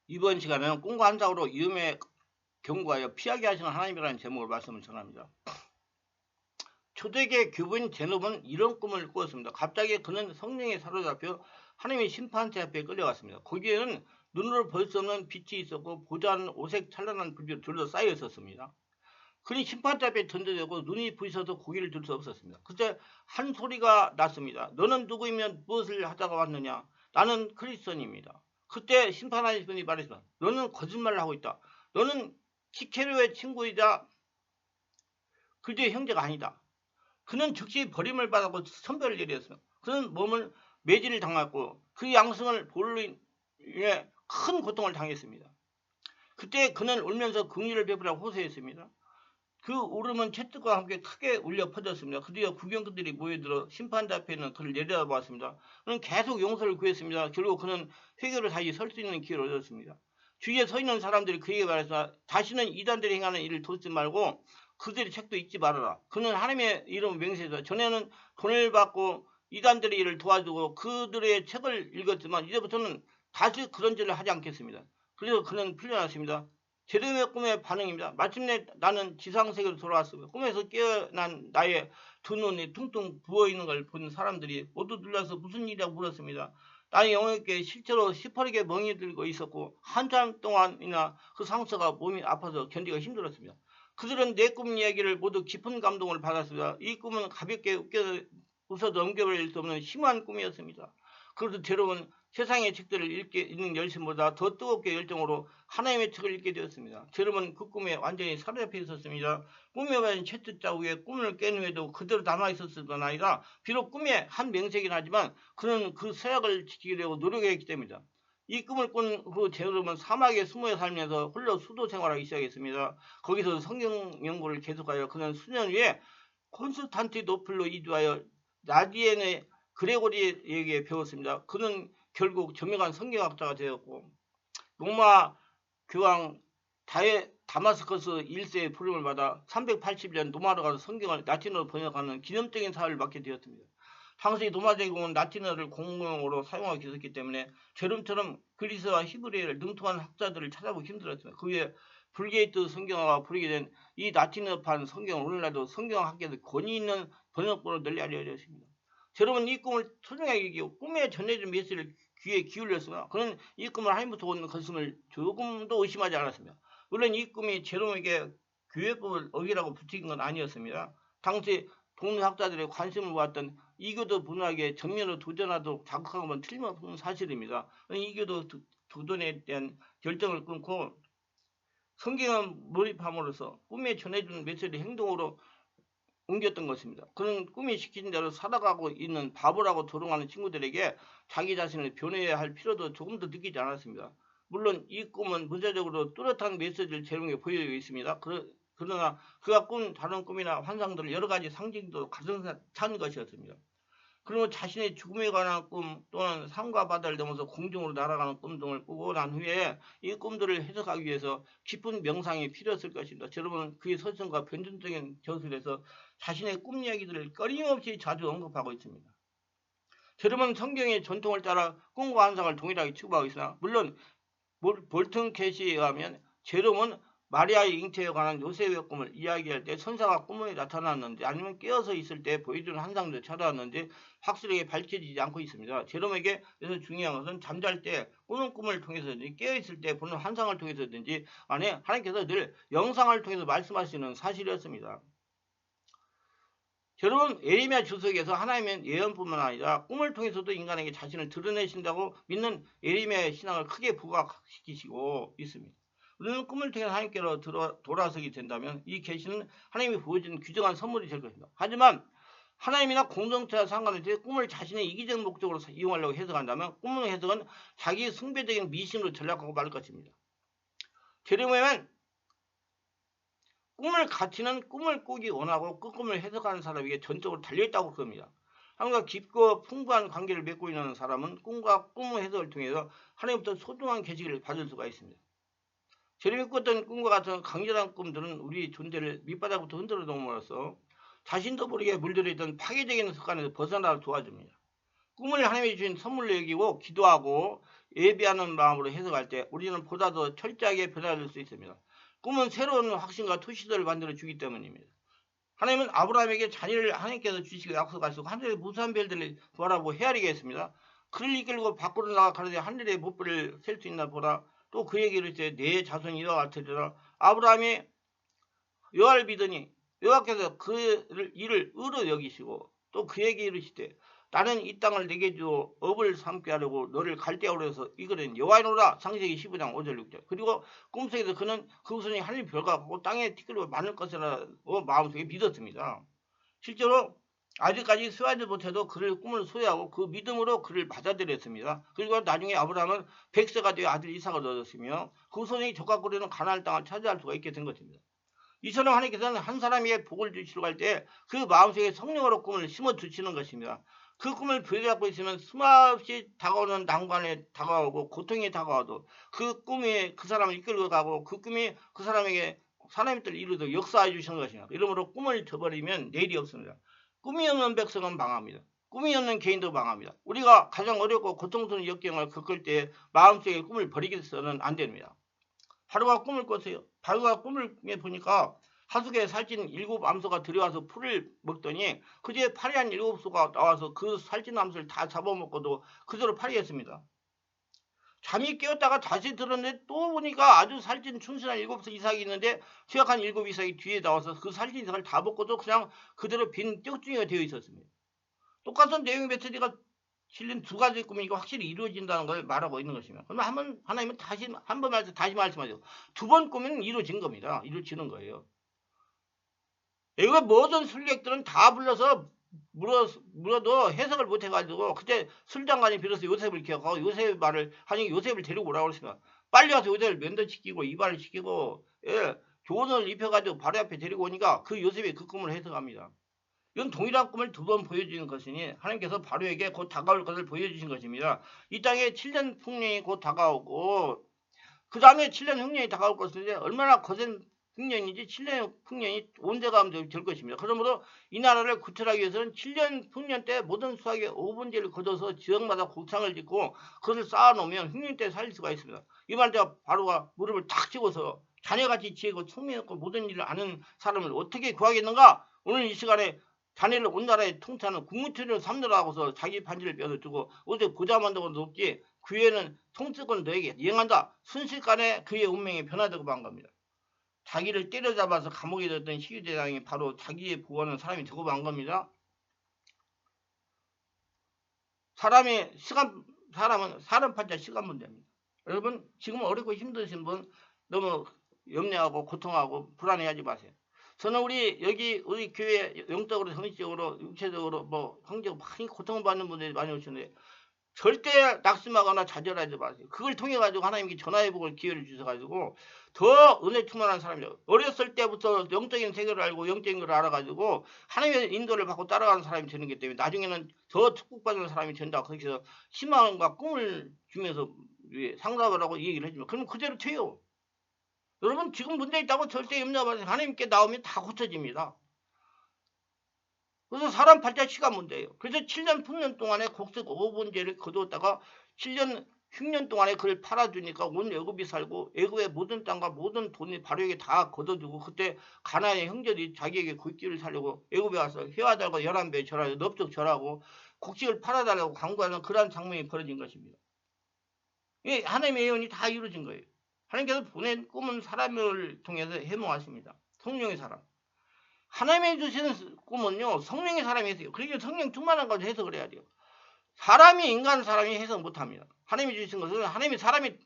이번 시간에는 꿈과 환상으로 위험에 경고하여 피하게 하시는 하나님이라는 제목을 말씀을 전합니다. 초대계 교부인 제노브는 이런 꿈을 꾸었습니다. 갑자기 그는 성령에 사로잡혀 하나님의 심판대 앞에 끌려갔습니다. 거기에는 눈으로 볼 수 없는 빛이 있었고 보좌는 오색 찬란한 불이 둘러싸여 있었습니다. 그는 심판대 앞에 던져졌고 눈이 부셔서 고개를 들 수 없었습니다. 그때 한 소리가 났습니다. 너는 누구이면 무엇을 하다가 왔느냐? 나는 크리스천입니다. 그때 심판하신 분이 말했습니다. 너는 거짓말을 하고 있다. 너는 키케르의 친구이자 그의 형제가 아니다. 그는 즉시 버림을 받았고 선별을 내렸습니다. 그는 몸을 매질을 당했고 그 양성을 볼로 인해 큰 고통을 당했습니다. 그때 그는 울면서 긍휼을 베푸라고 호소했습니다. 그 울음은 채찍과 함께 크게 울려 퍼졌습니다. 그뒤에 구경꾼들이 모여들어 심판대 앞에 있는 그를 내려다보았습니다. 그는 계속 용서를 구했습니다. 결국 그는 회개로 다시 설 수 있는 기회를 얻었습니다. 주위에 서 있는 사람들이 그에게 말했습니다. 다시는 이단들이 행하는 일을 돕지 말고 그들의 책도 읽지 말아라. 그는 하나님의 이름을 맹세해서 전에는 돈을 받고 이단들의 일을 도와주고 그들의 책을 읽었지만 이제부터는 다시 그런 일을 하지 않겠습니다. 그래서 그는 풀려났습니다. 제대로의 꿈의 반응입니다. 마침내 나는 지상세계로 돌아왔습니다. 꿈에서 깨어난 나의 두 눈이 퉁퉁 부어있는 걸 본 사람들이 모두 놀라서 무슨 일이라고 물었습니다. 나의 영혼에게 실제로 시퍼렇게 멍이 들고 있었고 한참 동안이나 그 상처가 몸이 아파서 견디기가 힘들었습니다. 그들은 내 꿈 이야기를 모두 깊은 감동을 받았습니다. 이 꿈은 가볍게 웃어 넘겨버릴 수 없는 심한 꿈이었습니다. 그래도 괴로운 세상의 책들을 읽는 열심보다 더 뜨겁게 열정으로 하나님의 책을 읽게 되었습니다. 여러분 그 꿈에 완전히 사로잡혀 있었습니다. 꿈에 가진 채찍 자국에 꿈을 깬 후에도 그대로 남아있었을 뿐 아니라 비록 꿈의 한 명세긴 하지만 그는 그 서약을 지키려고 노력했기 때문이다. 이 꿈을 꾼 후 제노브는 사막에 숨어 살면서 홀로 수도 생활하기 시작했습니다. 거기서 성경 연구를 계속하여 그는 수년 후에 콘스탄티노플로 이주하여 나디엔의 그레고리에게 배웠습니다. 그는 결국 저명한 성경학자가 되었고 로마 교황 다마스커스 1세의 부름을 받아 380년 로마로 가서 성경을 라틴어로 번역하는 기념적인 사업을 맡게 되었습니다. 당시 로마 제국은 라틴어를 공용어로 사용하기 있었기 때문에 제롬처럼 그리스와 히브리어를 능통한 학자들을 찾아보기 힘들었습니다. 그 위에 불게이트 성경화가 부르게 된 이 라틴어판 성경은 오늘날도 성경학계에서 권위 있는 번역본으로 널리 알려져 있습니다. 제롬은 이 꿈을 소중하게 여기고 꿈에 전해진 메시지를 귀에 기울였으나 그는 이 꿈을 하나님부터 온 것임을 조금도 의심하지 않았습니다. 물론 이 꿈이 제롬에게 교회법을 어기라고 붙인 건 아니었습니다. 당시 동료학자들의 관심을 모았던 이교도 문학에 정면으로 도전하도록 자극한 건 틀림없는 사실입니다. 이교도 도전에 대한 결정을 끊고 성경을 몰입함으로써 꿈에 전해주는 메시지 행동으로 옮겼던 것입니다. 그는 꿈이 시키는 대로 살아가고 있는 바보라고 조롱하는 친구들에게 자기 자신을 변해야 할 필요도 조금도 느끼지 않았습니다. 물론 이 꿈은 문제적으로 뚜렷한 메시지를 제공해 보이고 있습니다. 그러나 그가 꾼 다른 꿈이나 환상들을 여러 가지 상징도 가득 찬 것이었습니다. 그리고 자신의 죽음에 관한 꿈 또는 산과 바다를 넘어서 공중으로 날아가는 꿈 등을 꾸고 난 후에 이 꿈들을 해석하기 위해서 깊은 명상이 필요했을 것입니다. 여러분은 그의 설정과 변전적인 저술에서 자신의 꿈 이야기들을 끊임없이 자주 언급하고 있습니다. 여러분 성경의 전통을 따라 꿈과 환상을 동일하게 취급하고 있으나 물론 볼튼 캐시에 의하면 제롬은 마리아의 잉태에 관한 요셉의 꿈을 이야기할 때 천사가 꿈에 나타났는지 아니면 깨어서 있을 때 보여주는 환상도 찾아왔는지 확실하게 밝혀지지 않고 있습니다. 제롬에게 그래서 중요한 것은 잠잘 때 꾸는 꿈을 통해서든지 깨어있을 때 보는 환상을 통해서든지 안에 하나님께서 늘 영상을 통해서 말씀하시는 사실이었습니다. 여러분 예레미야 주석에서 하나님은 예언뿐만 아니라 꿈을 통해서도 인간에게 자신을 드러내신다고 믿는 예레미야의 신앙을 크게 부각시키시고 있습니다. 우리는 꿈을 통해 하나님께로 돌아서게 된다면 이 계시는 하나님이 보여주는 귀중한 선물이 될 것입니다. 하지만 하나님이나 공동체와 상관없이 꿈을 자신의 이기적 목적으로 이용하려고 해석한다면 꿈의 해석은 자기 숭배적인 미신으로 전락하고 말 것입니다. 제레미야는 꿈을 가치는 꿈을 꾸기 원하고 그 꿈을 해석하는 사람에게 전적으로 달려있다고 그럽니다. 하나님과 깊고 풍부한 관계를 맺고 있는 사람은 꿈과 꿈의 해석을 통해서 하나님부터 소중한 계시를 받을 수가 있습니다. 제레미야 꿨던 꿈과 같은 강렬한 꿈들은 우리 존재를 밑바닥부터 흔들어 놓음으로써 자신도 모르게 물들어 있던 파괴적인 습관에서 벗어나도록 도와줍니다. 꿈을 하나님이 주신 선물로 여기고 기도하고 예비하는 마음으로 해석할 때 우리는 보다 더 철저하게 변화될 수 있습니다. 꿈은 새로운 확신과 투시들을 만들어 주기 때문입니다. 하나님은 아브라함에게 자녀를 하나님께서 주시고 약속하시고 하늘의 무수한 별들을 보라고 헤아리게 했습니다. 그를 이끌고 밖으로 나가 가로되 하늘의 못불을 셀 수 있나 보라. 또 그에게 이르시되 내 자손이 이와 같으리라. 아브라함이 여호와를 믿으니 여호와께서 그 일을 의로 여기시고 또 그에게 이르시되 나는 이 땅을 내게 주어 업을 삼게 하려고 너를 갈대아로 해서 이거는 여호와이노라. 창세기 15장 5절 6절. 그리고 꿈속에서 그는 그 후손이 하늘 별과고 땅에 티끌과 많을 것이라고 마음속에 믿었습니다. 실제로 아직까지 수하지 못해도 그를 꿈을 소유하고 그 믿음으로 그를 받아들였습니다. 그리고 나중에 아브라함은 100세가 되어 아들 이삭을 얻었으며 그 후손이 적과 꾸리는 가나안 땅을 차지할 수가 있게 된 것입니다. 이처럼 하나님께서는 한 사람에게 복을 주시려고 할 때 그 마음속에 성령으로 꿈을 심어 주시는 것입니다. 그 꿈을 부여잡고 있으면 수없이 다가오는 난관에 다가오고 고통이 다가와도 그 꿈이 그 사람을 이끌고 가고 그 꿈이 그 사람에게 하나님의 뜻을 이루도록 역사해 주시는 것입니다. 이러므로 꿈을 저버리면 내일이 없습니다. 꿈이 없는 백성은 망합니다. 꿈이 없는 개인도 망합니다. 우리가 가장 어렵고 고통스러운 역경을 겪을 때 마음속에 꿈을 버리겠어는 안 됩니다. 바로가 꿈을 꿨어요. 바로가 꿈을 보니까 하숙에 살찐 7 암소가 들여와서 풀을 먹더니 그제 파리한 7 소가 나와서 그 살찐 암소를 다 잡아먹고도 그대로 파리했습니다. 잠이 깨었다가 다시 들었는데 또 보니까 아주 살찐 춘순한 7 이삭이 있는데 취약한 7 이삭이 뒤에 나와서 그 살찐 이삭을 다 먹고도 그냥 그대로 빈 떼국중이가 되어 있었습니다. 똑같은 내용의 메시지가 실린 2가지 꿈이 이거 확실히 이루어진다는 걸 말하고 있는 것입니다. 그러면 하나님은 다시 한 번 다시 말씀하죠. 2번 꿈은 이루어진 겁니다. 이루어지는 거예요. 이거 모든 술객들은 다 불러서 물어도 해석을 못 해가지고 그때 술장관이 빌어서 요셉을 기억하고 요셉 말을 하니 요셉을 데리고 오라고 그랬습니다. 빨리 와서 요셉을 면도시키고 이발을 시키고 교훈을 입혀가지고 바로 앞에 데리고 오니까 그 요셉이 그 꿈을 해석합니다. 이건 동일한 꿈을 2번 보여주는 것이니 하나님께서 바로에게 곧 다가올 것을 보여주신 것입니다. 이 땅에 7년 풍년이 곧 다가오고 그 다음에 7년 흉년이 다가올 것인데 얼마나 거센 흉년인지 7년 풍년이 온데가 될 것입니다. 그러므로 이 나라를 구출하기 위해서는 7년 풍년 때 모든 수확의 5분제를 거둬서 지역마다 곡창을 짓고 그것을 쌓아놓으면 흉년 때 살릴 수가 있습니다. 이 말 때가 바로가 무릎을 탁 치고서 자네같이 지혜고聪명했고 모든 일을 아는 사람을 어떻게 구하겠는가? 오늘 이 시간에 자네를 온 나라의 통치하는 국무총리를 삼느라고서 자기 반지를 빼어두고 어제 고자 만들고 높지 그 후에는 통치권 너에게 이행한다. 순식간에 그의 운명이 변화되고 만 겁니다. 자기를 때려잡아서 감옥에 넣었던 시위대장이 바로 자기의 보호하는 사람이 되고 만 겁니다. 사람은 사람 판자 시간 문제입니다. 여러분 지금 어렵고 힘드신 분 너무 염려하고 고통하고 불안해하지 마세요. 저는 우리 교회 영적으로 정신적으로 육체적으로 뭐 성적 많이 고통받는 분들이 많이 오시는데 절대 낙심하거나 좌절하지 마세요. 그걸 통해 가지고 하나님께 전화해보고 기회를 주셔가지고 더 은혜 충만한 사람이죠. 어렸을 때부터 영적인 세계를 알고 영적인 걸 알아가지고 하나님의 인도를 받고 따라가는 사람이 되는 기 때문에 나중에는 더 축복받는 사람이 된다. 그래서 희망과 꿈을 주면서 상담을 하고 얘기를 해주면 그럼 그대로 돼요. 여러분 지금 문제 있다고 절대 염려하지 마세요. 하나님께 나오면 다 고쳐집니다. 그래서 사람 팔자 시간 문제예요. 그래서 7년 풍년 동안에 곡식 5분제를 거두었다가 7년 흉년 동안에 그를 팔아주니까 온 애굽이 살고 애굽의 모든 땅과 모든 돈이 바로에게 다 걷어주고 그때 가나안의 형제들이 자기에게 곡식을 살려고 애굽에 와서 회와 달고 11배 절하고 넙죽 절하고 곡식을 팔아달라고 광고하는 그러한 장면이 벌어진 것입니다. 이 하나님의 예언이 다 이루어진 거예요. 하나님께서 보낸 꿈은 사람을 통해서 해몽하십니다. 성령의 사람. 하나님이 주시는 꿈은요 성령의 사람이 해서요. 그러니까 성령 충만한 것을 해석을 해야 돼요. 사람이 해석 못합니다. 하나님이 주신 것은 하나님이 사람이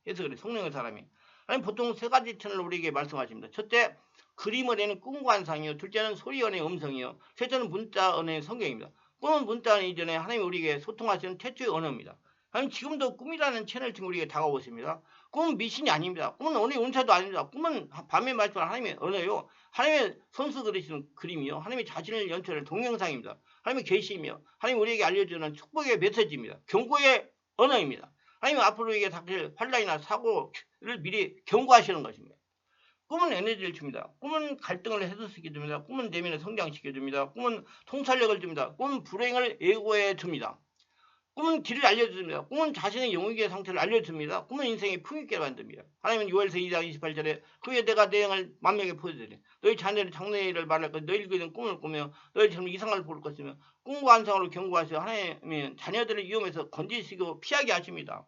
해석을 해요. 성령의 사람이. 하나님 보통 3가지 천을 우리에게 말씀하십니다. 첫째 그림을 내는 꿈과 환상이요. 둘째는 소리 언의 음성이요. 셋째는 문자 언의 성경입니다. 꿈은 문자 언의 이전에 하나님이 우리에게 소통하시는 최초의 언어입니다. 하나님 지금도 꿈이라는 채널을 통해 우리에게 다가오십니다. 꿈은 미신이 아닙니다. 꿈은 언어의 운차도 아닙니다. 꿈은 밤에 말씀하는 하나님의 언어요. 하나님의 손수 그리시는 그림이요. 하나님의 자신을 연출하는 동영상입니다. 하나님의 계시이며 하나님 우리에게 알려주는 축복의 메시지입니다. 경고의 언어입니다. 하나님 앞으로 우리에게 닥칠 환난이나 사고를 미리 경고하시는 것입니다. 꿈은 에너지를 줍니다. 꿈은 갈등을 해소시켜줍니다. 꿈은 내면을 성장시켜줍니다. 꿈은 통찰력을 줍니다. 꿈은 불행을 예고해 줍니다. 꿈은 길을 알려줍니다. 꿈은 자신의 영역의 상태를 알려줍니다. 꿈은 인생의 풍요있게 만듭니다. 하나님은 요엘서 2장 28절에 그의 내가 내 영을 만명에 보여주리. 너희 자녀를 장래를 말할 것 너희 그는 꿈을 꾸며 너희처럼 이상을 볼 것이며 꿈과 환상으로 경고하시어 하나님은 자녀들을 위험에서 건지시고 피하게 하십니다.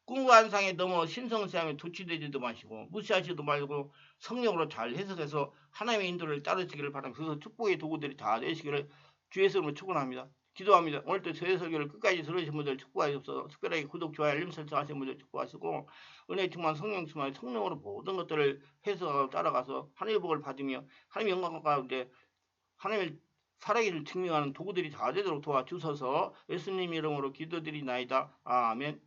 꿈과 환상에 너무 신성시하며 도취되지도 마시고 무시하지도 말고 성령으로 잘 해석해서 하나님의 인도를 따르시기를 바랍니다. 그래서 축복의 도구들이 다 되시기를 주의 이름으로 축원합니다. 기도합니다. 오늘도 저의 설교를 끝까지 들으신 분들 축복하시옵소서. 특별하게 구독, 좋아요, 알림 설정하신 분들 축복하시고 은혜 충만 성령 충만 성령으로 모든 것들을 해석하고 따라가서 하나님의 복을 받으며 하나님의 영광 가운데 하나님의 살아계를 증명하는 도구들이 다 되도록 도와주셔서 예수님 이름으로 기도드리나이다. 아멘.